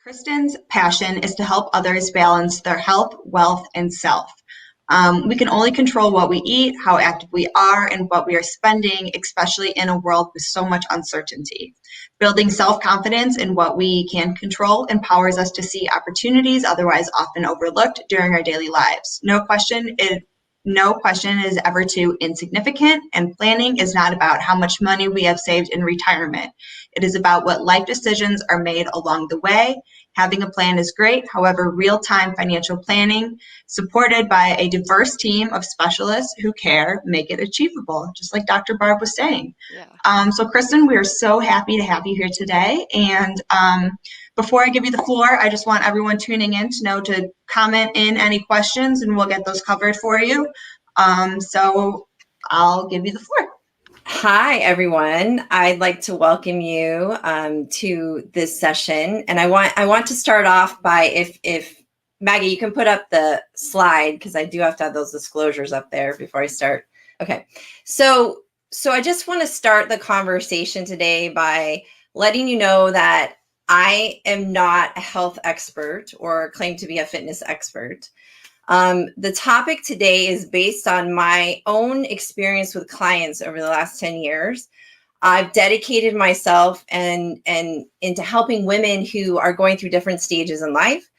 Kristen's passion is to help others balance their health, wealth, and self. We can only control what we eat, how active we are, and what we are spending, especially in a world with so much uncertainty. Building self confidence in what we can control empowers us to see opportunities otherwise often overlooked during our daily lives. No question is ever too insignificant, and planning is not about how much money we have saved in retirement. It is about what life decisions are made along the way. Having a plan is great. However, real-time financial planning, supported by a diverse team of specialists who care, make it achievable, just like Dr. Barb was saying. Yeah. So Kristen, we are so happy to have you here today. And before I give you the floor, I just want everyone tuning in to know to comment in any questions and we'll get those covered for you. So I'll give you the floor. Hi, everyone. I'd like to welcome you to this session. And I want to start off by if Maggie, you can put up the slide because I do have to have those disclosures up there before I start. Okay. So I just want to start the conversation today by letting you know that I am not a health expert or claim to be a fitness expert. The topic today is based on my own experience with clients over the last 10 years. I've dedicated myself and into helping women who are going through different stages in life.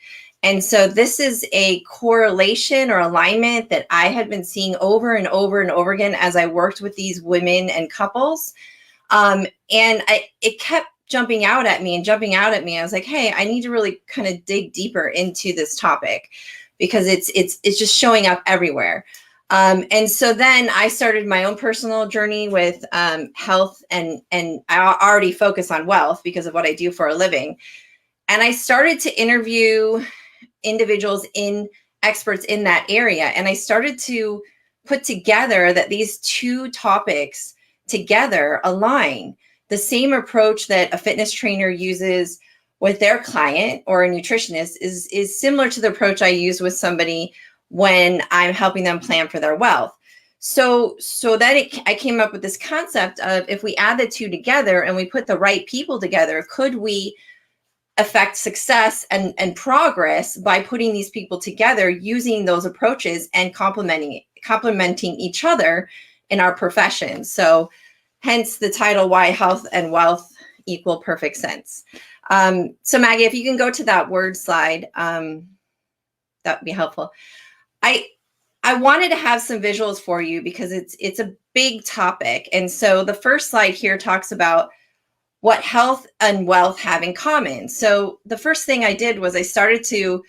And so this is a correlation or alignment that I had been seeing over and over and over again as I worked with these women and couples. It kept jumping out at me. I was like, hey, I need to really kind of dig deeper into this topic, because it's just showing up everywhere. And so then I started my own personal journey with health, and I already focus on wealth because of what I do for a living. And I started to interview individuals experts in that area. And I started to put together that these two topics together align. The same approach that a fitness trainer uses with their client or a nutritionist is similar to the approach I use with somebody when I'm helping them plan for their wealth. So then I came up with this concept of, if we add the two together and we put the right people together, could we affect success and progress by putting these people together using those approaches and complementing each other in our profession? So hence the title, Why Health and Wealth Equal Perfect Sense. So Maggie, if you can go to that word slide, that would be helpful. I wanted to have some visuals for you because it's a big topic. And so the first slide here talks about what health and wealth have in common. So the first thing I did was I started to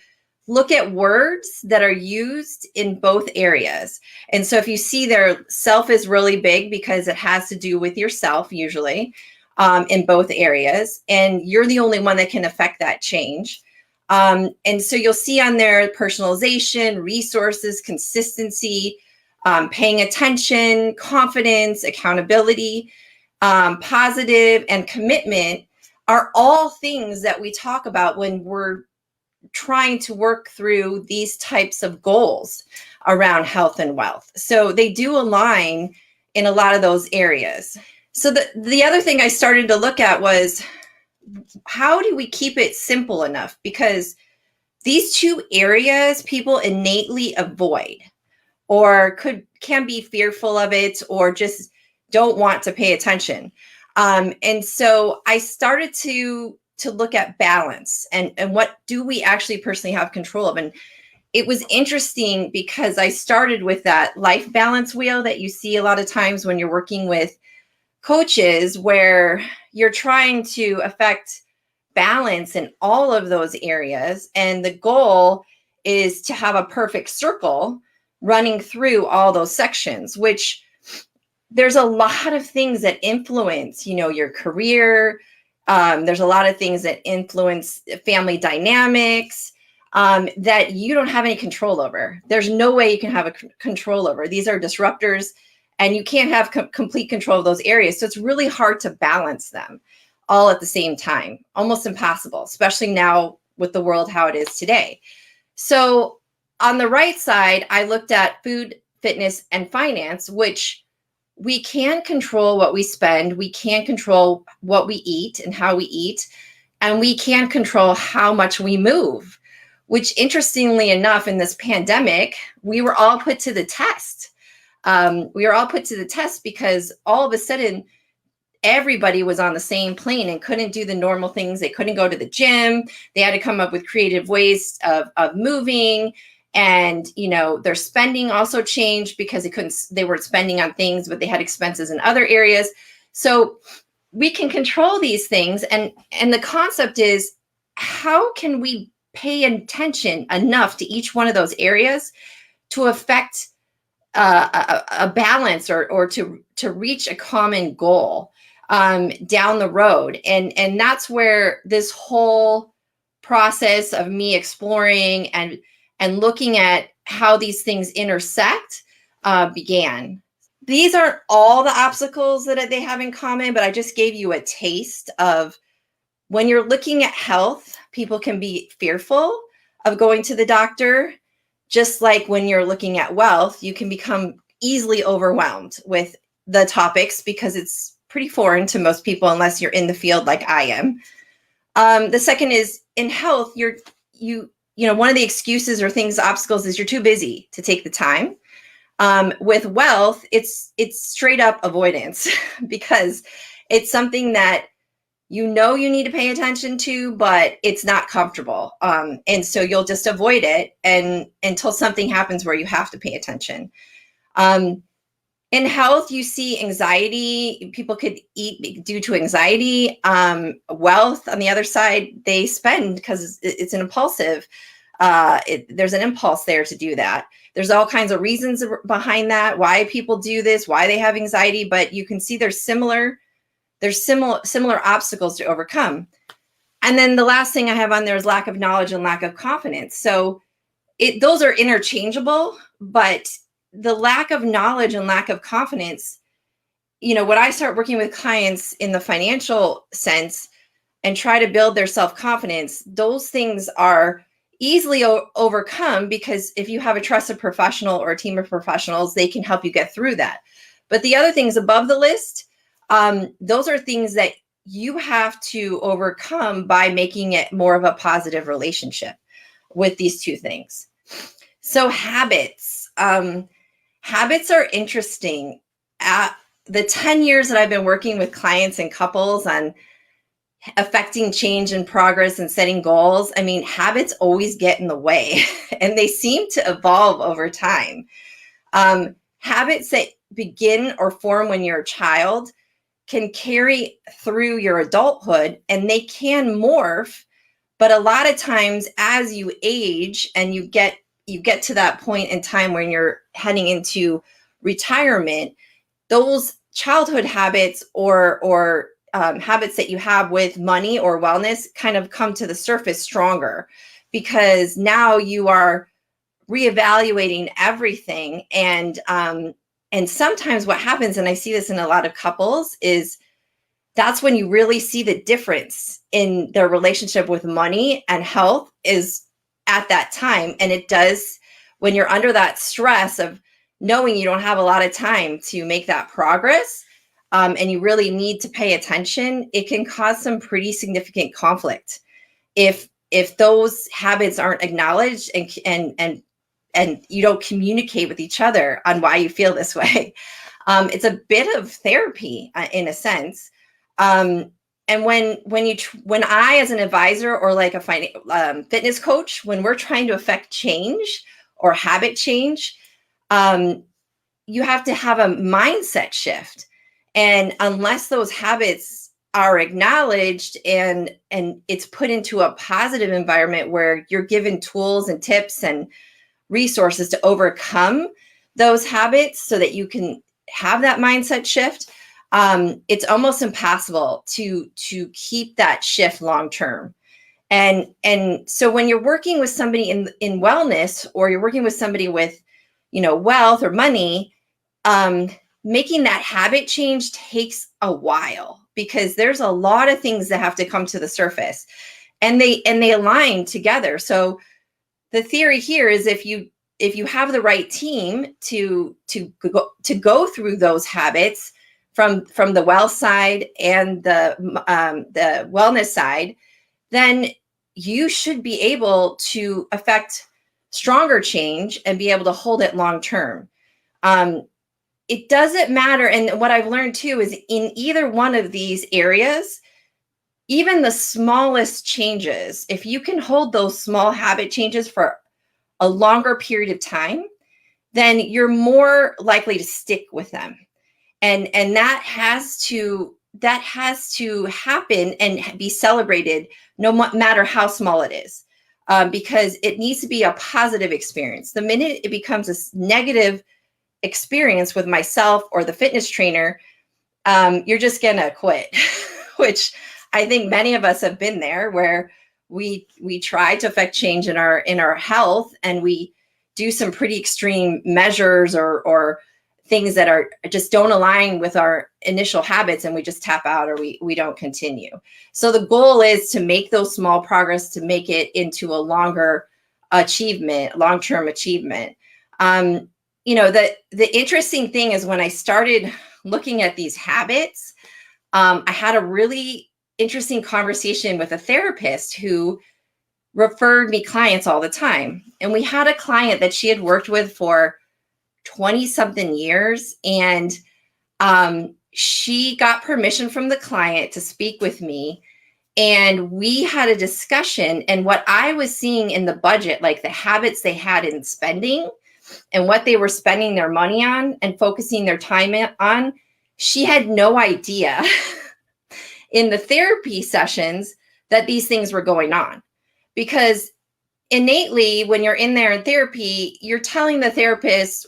look at words that are used in both areas. And so if you see there, self is really big because it has to do with yourself usually. In both areas, and you're the only one that can affect that change. And so you'll see on there personalization, resources, consistency, paying attention, confidence, accountability, positive, and commitment are all things that we talk about when we're trying to work through these types of goals around health and wealth. So they do align in a lot of those areas. So the other thing I started to look at was, how do we keep it simple enough? Because these two areas people innately avoid, or can be fearful of it, or just don't want to pay attention. And so I started to look at balance and what do we actually personally have control of. And it was interesting because I started with that life balance wheel that you see a lot of times when you're working with coaches, where you're trying to affect balance in all of those areas. And the goal is to have a perfect circle running through all those sections, which there's a lot of things that influence, your career. There's a lot of things that influence family dynamics that you don't have any control over. There's no way you can have a control over. These are disruptors, and you can't have complete control of those areas. So it's really hard to balance them all at the same time, almost impossible, especially now with the world how it is today. So on the right side, I looked at food, fitness, and finance, which we can control what we spend. We can control what we eat and how we eat. and we can control how much we move, which interestingly enough, in this pandemic, we were all put to the test. We were all put to the test because all of a sudden, everybody was on the same plane and couldn't do the normal things. They couldn't go to the gym. They had to come up with creative ways of moving. And, you know, their spending also changed because they weren't spending on things, but they had expenses in other areas. So we can control these things. And the concept is, how can we pay attention enough to each one of those areas to affect a balance or to reach a common goal down the road. And that's where this whole process of me exploring and looking at how these things intersect began. These aren't all the obstacles that they have in common, but I just gave you a taste of when you're looking at health, people can be fearful of going to the doctor. Just like when you're looking at wealth, you can become easily overwhelmed with the topics because it's pretty foreign to most people unless you're in the field like I am. The second is in health, you know, one of the excuses or obstacles is you're too busy to take the time. With wealth, it's straight up avoidance because it's something that you know you need to pay attention to, but it's not comfortable. And so you'll just avoid it until something happens where you have to pay attention. In health, you see anxiety. People could eat due to anxiety. Wealth, on the other side, they spend because it's an impulsive. There's an impulse there to do that. There's all kinds of reasons behind that, why people do this, why they have anxiety, but you can see there's similar obstacles to overcome. And then the last thing I have on there is lack of knowledge and lack of confidence. So those are interchangeable, but the lack of knowledge and lack of confidence, you know, when I start working with clients in the financial sense and try to build their self-confidence, those things are easily overcome because if you have a trusted professional or a team of professionals, they can help you get through that. But the other things above the list, those are things that you have to overcome by making it more of a positive relationship with these two things. So habits. Habits are interesting. The 10 years that I've been working with clients and couples on affecting change and progress and setting goals, I mean, habits always get in the way and they seem to evolve over time. Habits that begin or form when you're a child can carry through your adulthood and they can morph. But a lot of times as you age and you get to that point in time when you're heading into retirement, those childhood habits or habits that you have with money or wellness kind of come to the surface stronger because now you are reevaluating everything. And sometimes what happens, and I see this in a lot of couples, is that's when you really see the difference in their relationship with money and health is at that time. And it does, when you're under that stress of knowing you don't have a lot of time to make that progress, and you really need to pay attention, it can cause some pretty significant conflict if those habits aren't acknowledged and you don't communicate with each other on why you feel this way. It's a bit of therapy in a sense. And when I, as an advisor or like a fitness coach, when we're trying to affect change or habit change, you have to have a mindset shift. And unless those habits are acknowledged and it's put into a positive environment where you're given tools and tips and resources to overcome those habits so that you can have that mindset shift, it's almost impossible to keep that shift long term. And so when you're working with somebody in wellness, or you're working with somebody with, you know, wealth or money, making that habit change takes a while because there's a lot of things that have to come to the surface, and they align together. So the theory here is if you have the right team to go through those habits from the wealth side and the wellness side, then you should be able to affect stronger change and be able to hold it long term. It doesn't matter. And what I've learned too is in either one of these areas, even the smallest changes, if you can hold those small habit changes for a longer period of time, then you're more likely to stick with them. And that has to happen and be celebrated no matter how small it is, because it needs to be a positive experience. The minute it becomes a negative experience with myself or the fitness trainer, you're just gonna quit, which I think many of us have been there, where we try to affect change in our health, and we do some pretty extreme measures or things that are just don't align with our initial habits, and we just tap out, or we don't continue. So the goal is to make those small progress, to make it into a long-term achievement. The interesting thing is, when I started looking at these habits, I had a really interesting conversation with a therapist who referred me clients all the time. And we had a client that she had worked with for 20 something years. And she got permission from the client to speak with me. And we had a discussion, and what I was seeing in the budget, like the habits they had in spending and what they were spending their money on and focusing their time on, she had no idea in the therapy sessions that these things were going on. Because innately, when you're in there in therapy, you're telling the therapist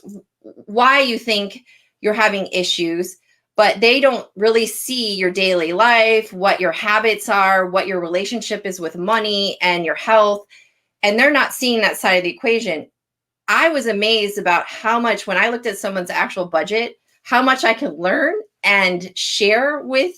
why you think you're having issues, but they don't really see your daily life, what your habits are, what your relationship is with money and your health, and they're not seeing that side of the equation. I was amazed about how much, when I looked at someone's actual budget, how much I could learn and share with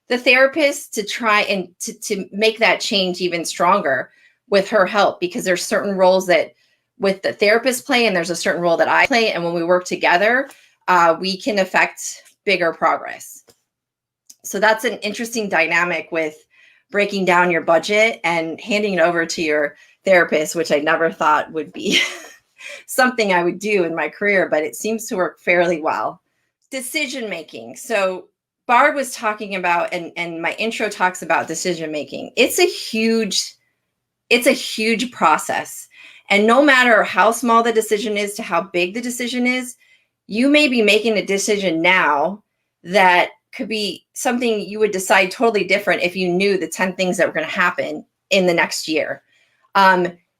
the therapist to try and to make that change even stronger with her help, because there's certain roles that with the therapist play, and there's a certain role that I play. And when we work together, we can affect bigger progress. So that's an interesting dynamic with breaking down your budget and handing it over to your therapist, which I never thought would be something I would do in my career, but it seems to work fairly well. Decision making. So Barb was talking about, and my intro talks about decision making. It's a huge process. And no matter how small the decision is to how big the decision is, you may be making a decision now that could be something you would decide totally different if you knew the 10 things that were going to happen in the next year.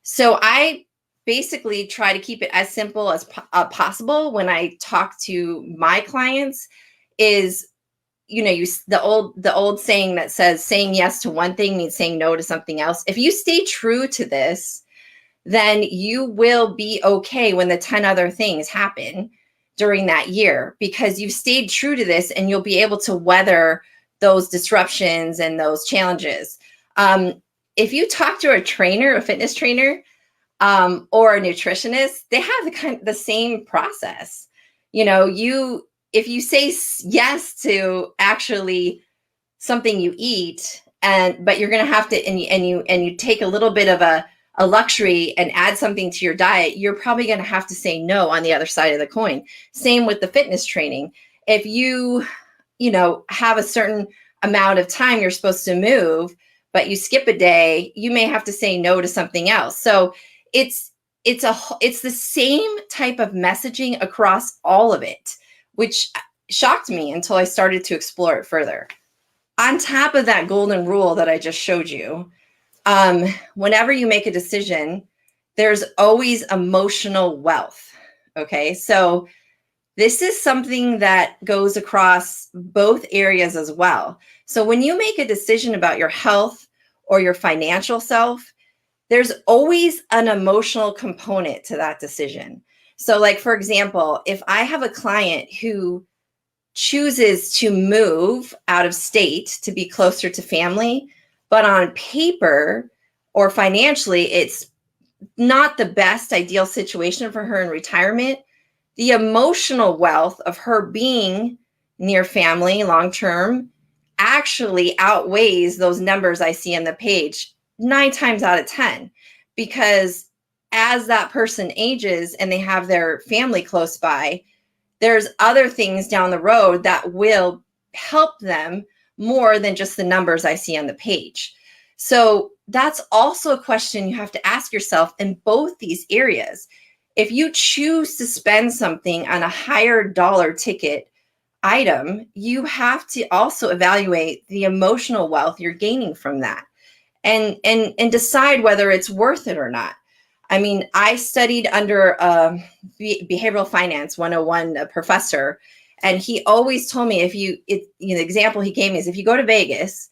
So I basically try to keep it as simple as possible when I talk to my clients. Is, the old saying that says saying yes to one thing means saying no to something else. If you stay true to this, then you will be okay when the 10 other things happen during that year, because you've stayed true to this, and you'll be able to weather those disruptions and those challenges. If you talk to a trainer, a fitness trainer, or a nutritionist, they have the same process. If you say yes to actually something you eat, but you're going to have to, and you take a little bit of a luxury and add something to your diet, you're probably going to have to say no on the other side of the coin. Same with the fitness training. If you have a certain amount of time you're supposed to move, but you skip a day, you may have to say no to something else. So it's the same type of messaging across all of it, which shocked me until I started to explore it further. On top of that golden rule that I just showed you, whenever you make a decision, there's always emotional wealth. Okay, so this is something that goes across both areas as well. So when you make a decision about your health or your financial self, there's always an emotional component to that decision. So like, for example, if I have a client who chooses to move out of state to be closer to family, but on paper or financially, it's not the best ideal situation for her in retirement, the emotional wealth of her being near family long-term actually outweighs those numbers I see on the page 9 times out of 10, because as that person ages and they have their family close by, there's other things down the road that will help them more than just the numbers I see on the page. So that's also a question you have to ask yourself in both these areas. If you choose to spend something on a higher dollar ticket item, you have to also evaluate the emotional wealth you're gaining from that, and decide whether it's worth it or not. I mean, I studied under a behavioral finance 101 professor, and he always told me, the example he gave me is, if you go to Vegas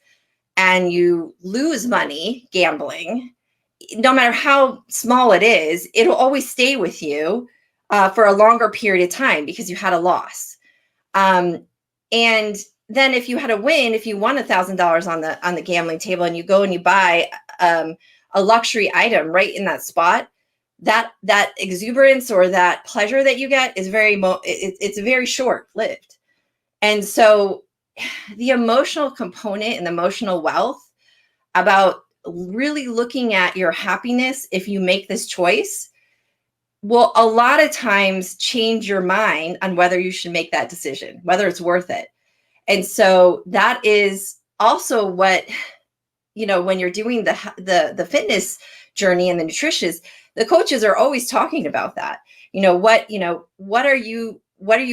and you lose money gambling, no matter how small it is, it'll always stay with you for a longer period of time because you had a loss. And then if you had a win, if you won $1,000 on the gambling table, and you go and you buy a luxury item right in that spot, that exuberance or that pleasure that you get is it's very short lived. And so the emotional component and the emotional wealth about really looking at your happiness, if you make this choice, will a lot of times change your mind on whether you should make that decision, whether it's worth it. And so that is also what, when you're doing the fitness journey and the nutritious, the coaches are always talking about that. What are you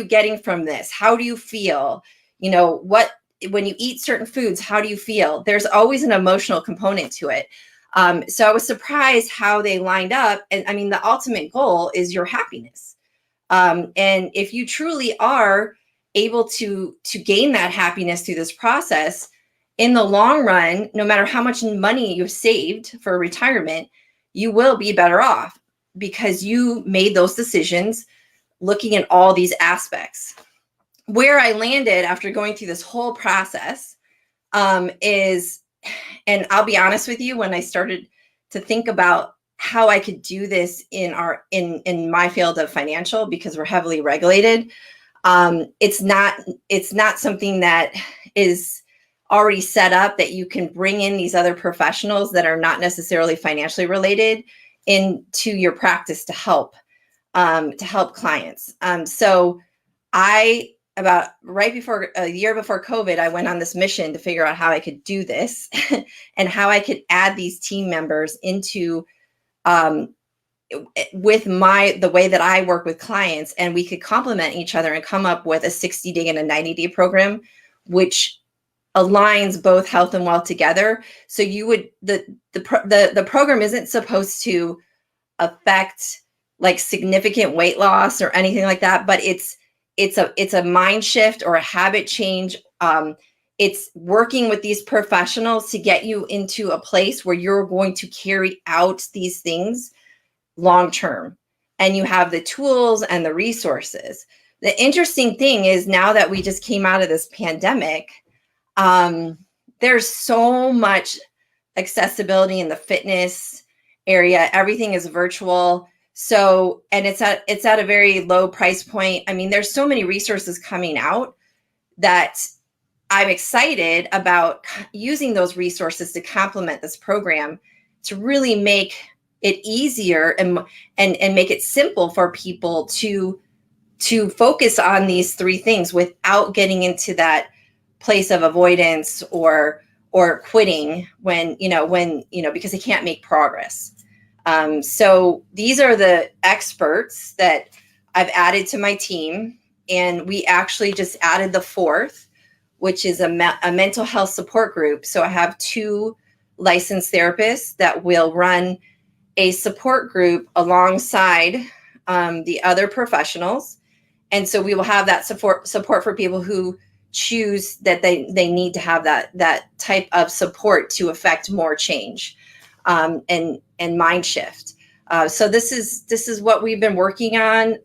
getting from this? How do you feel? When you eat certain foods, how do you feel? There's always an emotional component to it. So I was surprised how they lined up. And I mean, the ultimate goal is your happiness. And if you truly are able to gain that happiness through this process, in the long run, no matter how much money you've saved for retirement, you will be better off because you made those decisions looking at all these aspects. Where I landed after going through this whole process is, and I'll be honest with you, when I started to think about how I could do this in my field of financial, because we're heavily regulated, it's not something that is already set up that you can bring in these other professionals that are not necessarily financially related into your practice to help clients. So about a year before COVID, I went on this mission to figure out how I could do this and how I could add these team members into with the way that I work with clients, and we could complement each other and come up with a 60-day and a 90-day program, which aligns both health and wealth together. So the program isn't supposed to affect like significant weight loss or anything like that, but it's a mind shift or a habit change. It's working with these professionals to get you into a place where you're going to carry out these things long term, and you have the tools and the resources. The interesting thing is, now that we just came out of this pandemic, there's so much accessibility in the fitness area. Everything is virtual. So, and it's at a very low price point. I mean, there's so many resources coming out that I'm excited about using those resources to complement this program to really make it easier and make it simple for people to focus on these three things without getting into that place of avoidance or quitting when because they can't make progress. So these are the experts that I've added to my team, and we actually just added the fourth, which is a mental health support group. So I have 2 licensed therapists that will run a support group alongside the other professionals. And so we will have that support for people who choose that they need to have that type of support to affect more change and mind shift. So this is what we've been working on.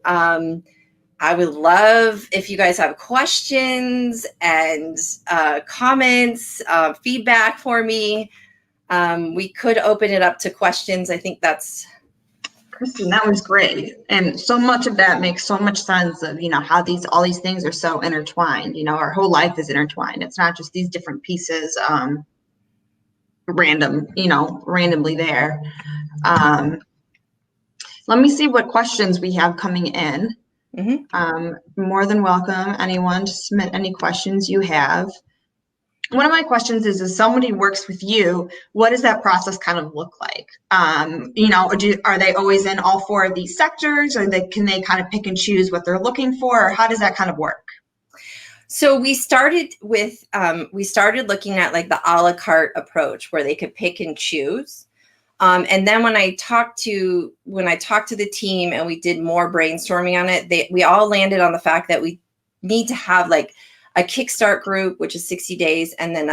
I would love if you guys have questions and comments, feedback for me. We could open it up to questions. I think that's. Kristen, that was great. And so much of that makes so much sense of, how all these things are so intertwined. Our whole life is intertwined. It's not just these different pieces. randomly there. Let me see what questions we have coming in. More than welcome anyone to submit any questions you have. One of my questions is, as somebody works with you, what does that process kind of look like? Are they always in all 4 of these sectors, or can they kind of pick and choose what they're looking for, or how does that kind of work? So we started looking at like the a la carte approach where they could pick and choose. And then when I talked to the team and we did more brainstorming on it, we all landed on the fact that we need to have like a kickstart group, which is 60 days, and then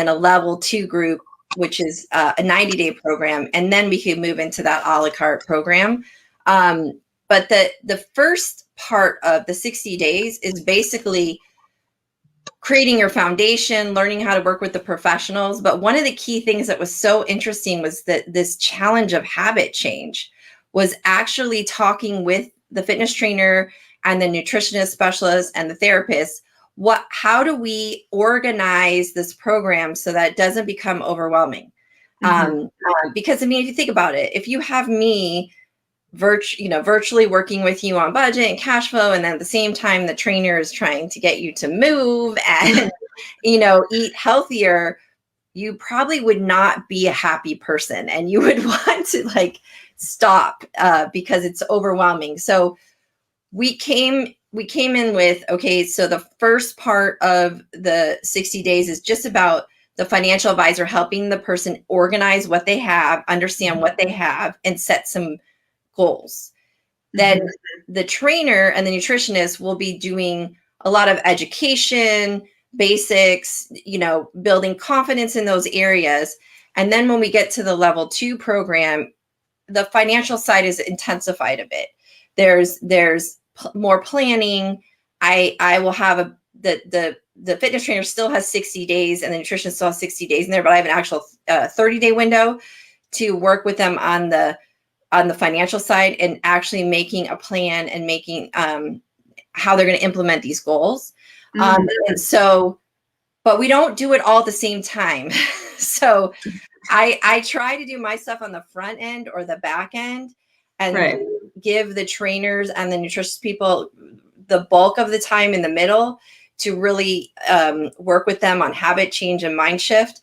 a level 2 group, which is a 90-day program, and then we could move into that a la carte program. But the first part of the 60 days is basically creating your foundation, learning how to work with the professionals. But one of the key things that was so interesting was that this challenge of habit change was actually talking with the fitness trainer and the nutritionist specialist and the therapist. How do we organize this program so that it doesn't become overwhelming? Because, I mean, if you think about it, if you have me virtually working with you on budget and cash flow, and then at the same time, the trainer is trying to get you to move and, eat healthier, you probably would not be a happy person, and you would want to like stop because it's overwhelming. So we came in with, okay, so the first part of the 60 days is just about the financial advisor helping the person organize what they have, understand what they have, and set some goals. Then the trainer and the nutritionist will be doing a lot of education, basics, building confidence in those areas. And then when we get to the level 2 program, the financial side is intensified a bit. There's more planning. I will have the fitness trainer still has 60 days and the nutritionist still has 60 days in there, but I have an actual 30-day window to work with them on the financial side and actually making a plan and making how they're going to implement these goals. And so, but we don't do it all at the same time. So I try to do my stuff on the front end or the back end and give the trainers and the nutritionist people the bulk of the time in the middle to really work with them on habit change and mind shift.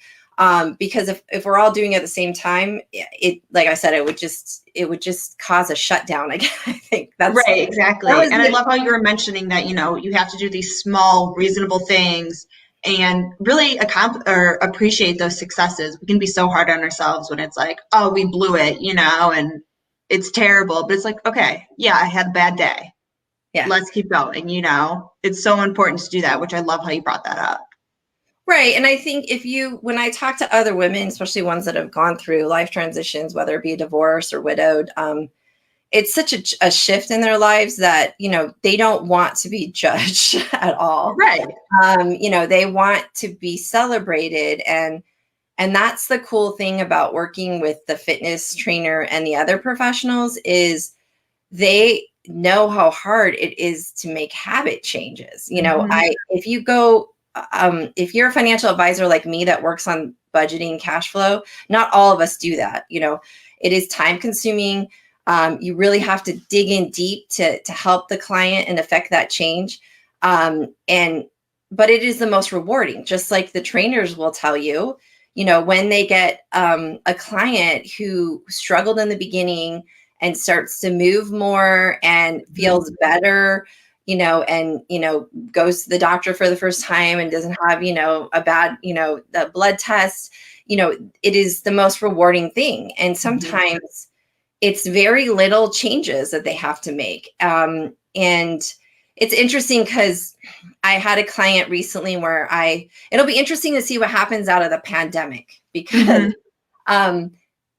Because if we're all doing it at the same time, like I said, it would just cause a shutdown. I think that's right. Exactly. And I love how you were mentioning that, you have to do these small, reasonable things and really appreciate those successes. We can be so hard on ourselves when it's like, oh, we blew it, and it's terrible, but it's like, okay, yeah, I had a bad day. Yeah. Let's keep going. It's so important to do that, which I love how you brought that up. Right. And I think when I talk to other women, especially ones that have gone through life transitions, whether it be a divorce or widowed, it's such a shift in their lives that, they don't want to be judged at all. Right. They want to be celebrated. And that's the cool thing about working with the fitness trainer and the other professionals is they know how hard it is to make habit changes. If you're a financial advisor like me that works on budgeting cash flow, not all of us do that. It is time consuming. You really have to dig in deep to help the client and affect that change. But it is the most rewarding, just like the trainers will tell you, when they get a client who struggled in the beginning and starts to move more and feels better, and, goes to the doctor for the first time and doesn't have, a bad, the blood test, it is the most rewarding thing. And sometimes it's very little changes that they have to make. And it's interesting because I had a client recently where it'll be interesting to see what happens out of the pandemic because,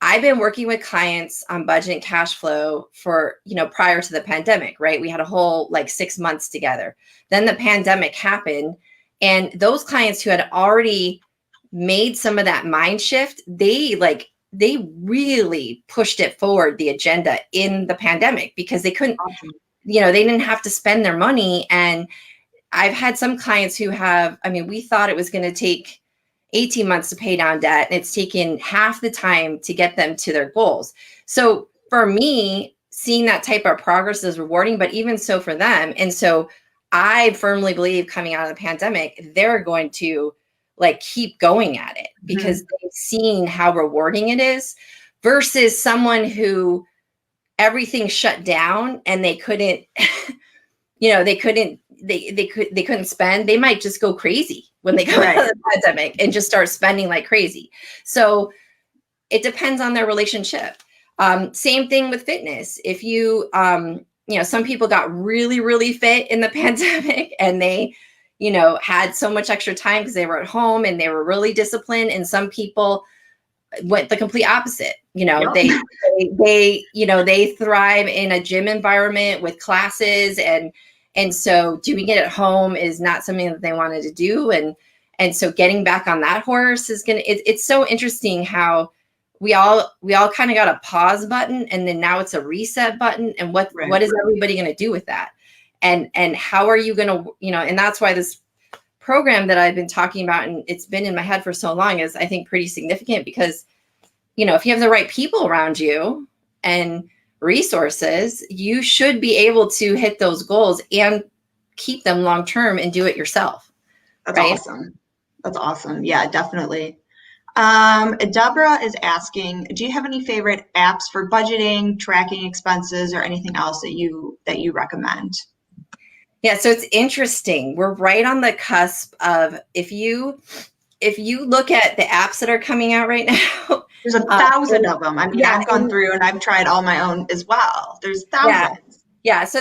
I've been working with clients on budget and cash flow for, prior to the pandemic, right? We had a whole 6 months together. Then the pandemic happened, and those clients who had already made some of that mind shift, they really pushed it forward, the agenda in the pandemic, because they couldn't, they didn't have to spend their money. And I've had some clients who we thought it was going to take 18 months to pay down debt, and it's taken half the time to get them to their goals. So for me, seeing that type of progress is rewarding, but even so for them. And so I firmly believe coming out of the pandemic, they're going to like keep going at it because they've seen how rewarding it is versus someone who everything shut down and they couldn't, they couldn't spend. They might just go crazy when they come out of the pandemic and just start spending like crazy. So it depends on their relationship. Same thing with fitness. If you, some people got really, really fit in the pandemic and they, had so much extra time because they were at home and they were really disciplined. And some people went the complete opposite. They thrive in a gym environment with classes and so doing it at home is not something that they wanted to do. And so getting back on that horse is it's so interesting how we all kind of got a pause button and then now it's a reset button. And what is everybody going to do with that? And how are you going to, and that's why this program that I've been talking about, and it's been in my head for so long, is I think pretty significant because, if you have the right people around you and resources, you should be able to hit those goals and keep them long-term and do it yourself. That's awesome. That's awesome. Yeah, definitely. Deborah is asking, do you have any favorite apps for budgeting, tracking expenses, or anything else that you recommend? Yeah, so it's interesting. We're right on the cusp of if you look at the apps that are coming out right now. There's 1,000 of them. I mean, I've gone through and I've tried all my own as well. There's thousands. Yeah. So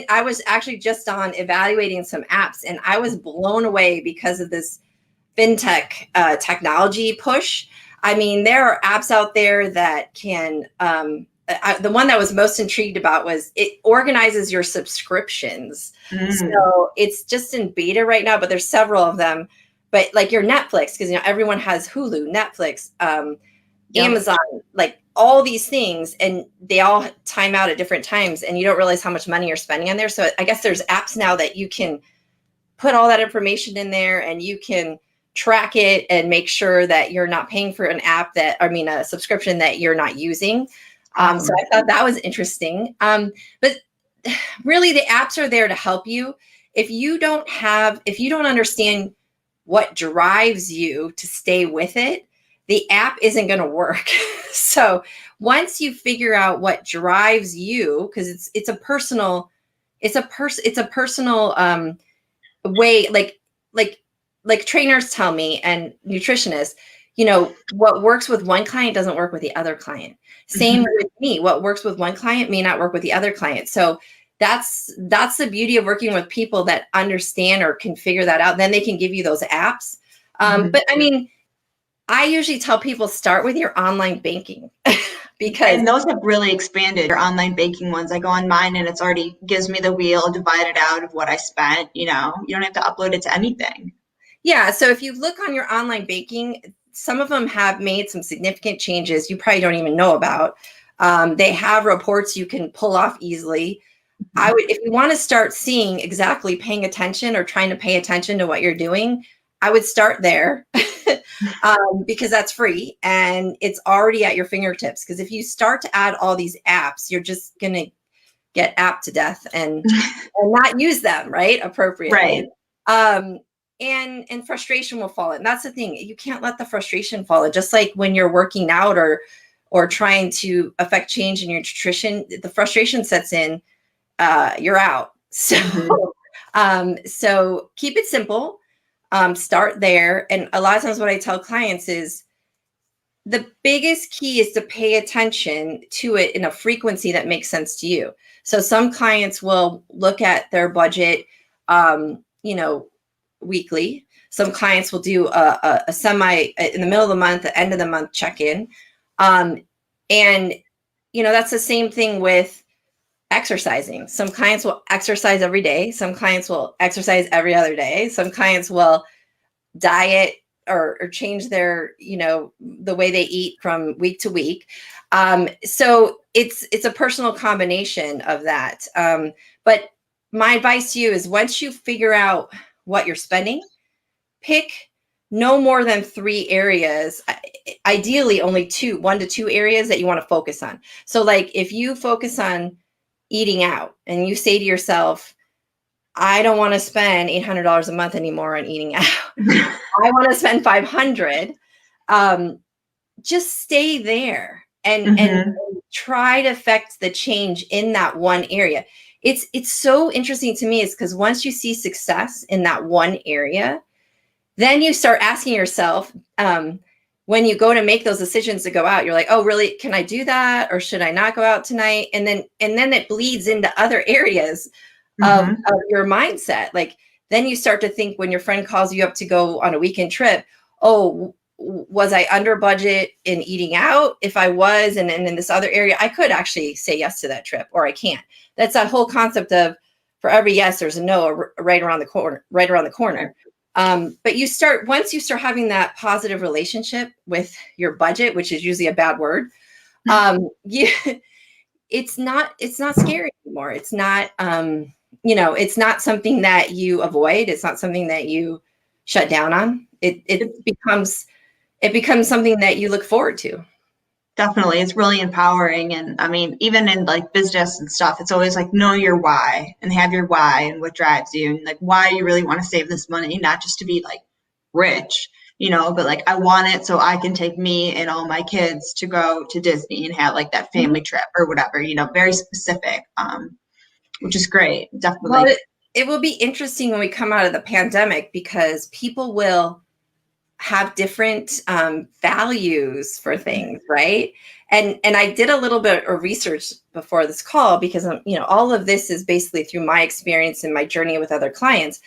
I was actually just on evaluating some apps and I was blown away because of this fintech technology push. I mean, there are apps out there that can, the one that I was most intrigued about was it organizes your subscriptions. So it's just in beta right now, but there's several of them. But like your Netflix, because everyone has Hulu, Netflix, Amazon, like all these things, and they all time out at different times, and you don't realize how much money you're spending on there. So I guess there's apps now that you can put all that information in there, and you can track it and make sure that you're not paying for a subscription that you're not using. So I thought that was interesting. But really, the apps are there to help you. If you don't understand what drives you to stay with it, the app isn't going to work. So once you figure out what drives you, because it's a personal way, like trainers tell me and nutritionists, what works with one client doesn't work with the other client. Same with me. What works with one client may not work with the other client. So that's the beauty of working with people that understand or can figure that out. Then they can give you those apps. But I mean, I usually tell people start with your online banking because those have really expanded. Your online banking ones, I go on mine and it's already gives me the wheel divided out of what I spent. You don't have to upload it to anything. Yeah. So if you look on your online banking, some of them have made some significant changes you probably don't even know about. They have reports you can pull off easily. If you want to start seeing exactly paying attention or trying to pay attention to what you're doing, I would start there because that's free and it's already at your fingertips. Because if you start to add all these apps, you're just going to get app to death and not use them appropriately. Right. And frustration will fall in. That's the thing. You can't let the frustration fall in. Just like when you're working out or trying to affect change in your nutrition, the frustration sets in, you're out. So, so keep it simple. Start there. And a lot of times what I tell clients is the biggest key is to pay attention to it in a frequency that makes sense to you. So some clients will look at their budget, weekly. Some clients will do a semi in the middle of the month, the end of the month check-in. And, that's the same thing with exercising. Some clients will exercise every day. Some clients will exercise every other day. Some clients will diet or change their, the way they eat from week to week. So it's a personal combination of that. But my advice to you is once you figure out what you're spending, pick no more than 3 areas, ideally only 1 to 2 areas that you want to focus on. So like if you focus on eating out and you say to yourself, I don't want to spend $800 a month anymore on eating out. I want to spend 500. Just stay there and try to affect the change in that one area. It's so interesting to me is because once you see success in that one area, then you start asking yourself, when you go to make those decisions to go out, you're like, oh, really? Can I do that? Or should I not go out tonight? And then it bleeds into other areas of your mindset. Like then you start to think when your friend calls you up to go on a weekend trip, oh, was I under budget in eating out? If I was, and in this other area, I could actually say yes to that trip, or I can't. That's that whole concept of for every yes, there's a no right around the corner. But once you start having that positive relationship with your budget, which is usually a bad word, it's not scary anymore. It's not, it's not something that you avoid. It's not something that you shut down on. It becomes something that you look forward to. Definitely. It's really empowering. And I mean, even in like business and stuff, it's always like know your why and have your why and what drives you and like why you really want to save this money, not just to be like rich, but like I want it so I can take me and all my kids to go to Disney and have like that family trip or whatever, very specific, which is great. Definitely. Well, it will be interesting when we come out of the pandemic because people will have different values for things, right? And I did a little bit of research before this call because all of this is basically through my experience and my journey with other clients.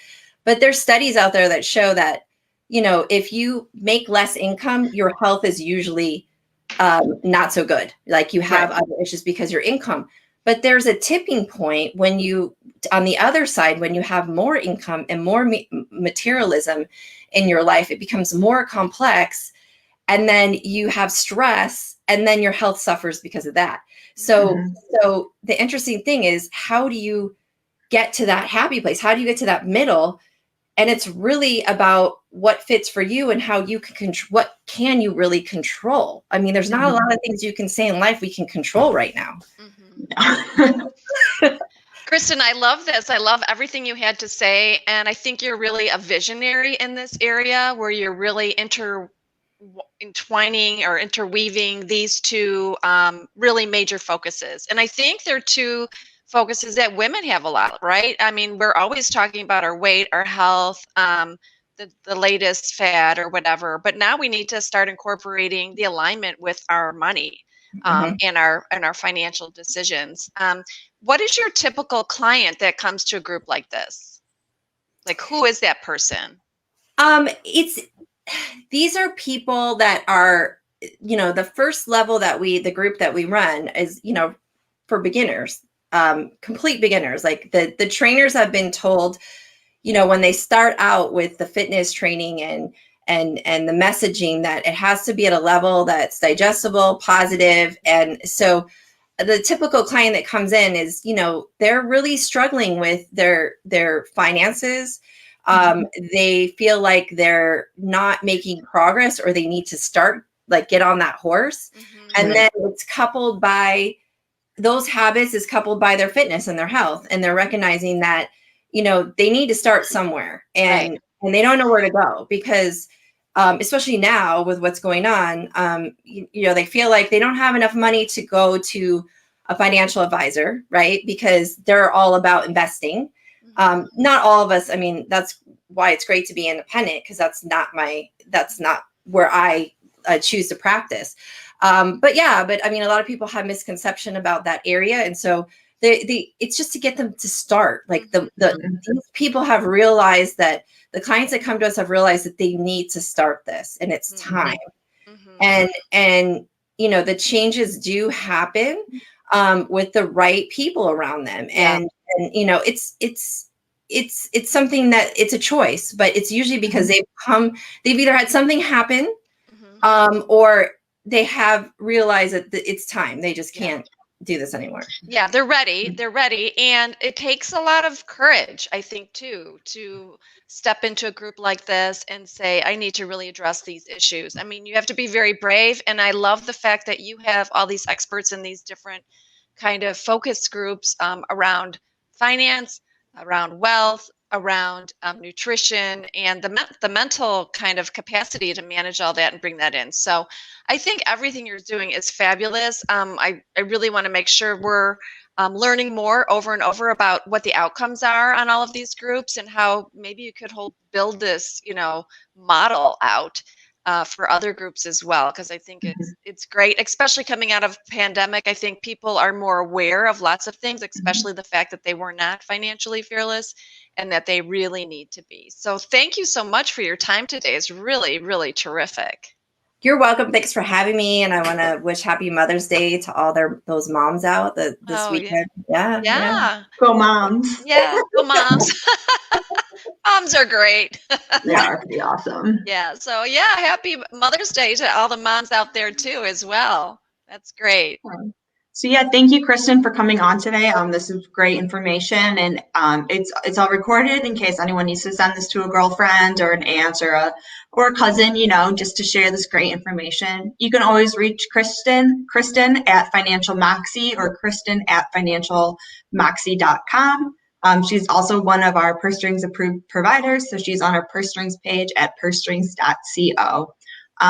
But there's studies out there that show that if you make less income, your health is usually not so good. Like you have other issues because your income. But there's a tipping point when on the other side, when you have more income and more materialism in your life, it becomes more complex. And then you have stress and then your health suffers because of that. So the interesting thing is, how do you get to that happy place? How do you get to that middle? And it's really about what fits for you and how you can what can you really control? I mean, there's not a lot of things you can say in life we can control right now. Kristen, I love this. I love everything you had to say. And I think you're really a visionary in this area where you're really entwining or interweaving these two really major focuses. And I think they're two focuses that women have a lot, right? I mean, we're always talking about our weight, our health, the latest fad or whatever, but now we need to start incorporating the alignment with our money and our financial decisions. What is your typical client that comes to a group like this? Like, who is that person? These are people that are, the first level the group that we run is, for beginners, complete beginners. Like the trainers have been told, when they start out with the fitness training and the messaging, that it has to be at a level that's digestible, positive. And so the typical client that comes in is, they're really struggling with their finances. They feel like they're not making progress, or they need to start, like, get on that horse. And then it's coupled by those habits is coupled by their fitness and their health. And they're recognizing that, they need to start somewhere, and they don't know where to go because, especially now with what's going on, they feel like they don't have enough money to go to a financial advisor, right? Because they're all about investing. Not all of us. I mean, that's why it's great to be independent, because that's not where I choose to practice. But I mean, a lot of people have misconception about that area. And so it's just to get them to start. Like these people have realized that the clients that come to us have realized that they need to start this, and it's time. And the changes do happen with the right people around them. And it's something that it's a choice, but it's usually because they've either had something happen or they have realized that it's time. They just can't do this anymore. Yeah, they're ready. They're ready. And it takes a lot of courage, I think, too, to step into a group like this and say, I need to really address these issues. I mean, you have to be very brave. And I love the fact that you have all these experts in these different kind of focus groups around finance, around wealth, around nutrition, and the mental kind of capacity to manage all that and bring that in. So I think everything you're doing is fabulous. I really want to make sure we're learning more over and over about what the outcomes are on all of these groups and how maybe you could build this, model out for other groups as well. Because I think it's great, especially coming out of pandemic. I think people are more aware of lots of things, especially the fact that they were not financially fearless and that they really need to be. So thank you so much for your time today. It's really, really terrific. You're welcome. Thanks for having me. And I want to wish Happy Mother's Day to all those moms out this weekend. Yeah. Go moms. Yeah, go moms. Moms are great. They are pretty awesome. Yeah. So yeah, Happy Mother's Day to all the moms out there too as well. That's great. So yeah, thank you, Kristen, for coming on today. This is great information, and it's all recorded in case anyone needs to send this to a girlfriend or an aunt or a cousin, just to share this great information. You can always reach Kristen at Financial Moxie or Kristen at financialmoxie.com. She's also one of our Purse Strings approved providers, so she's on our Purse Strings page at pursestrings.co.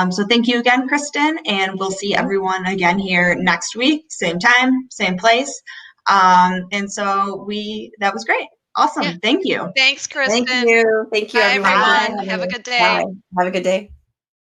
So thank you again, Kristen, and we'll see everyone again here next week, same time, same place. And so that was great. Awesome. Yeah. Thank you. Thanks, Kristen. Thank you. Thank you, everyone. Have a good day. Bye. Have a good day.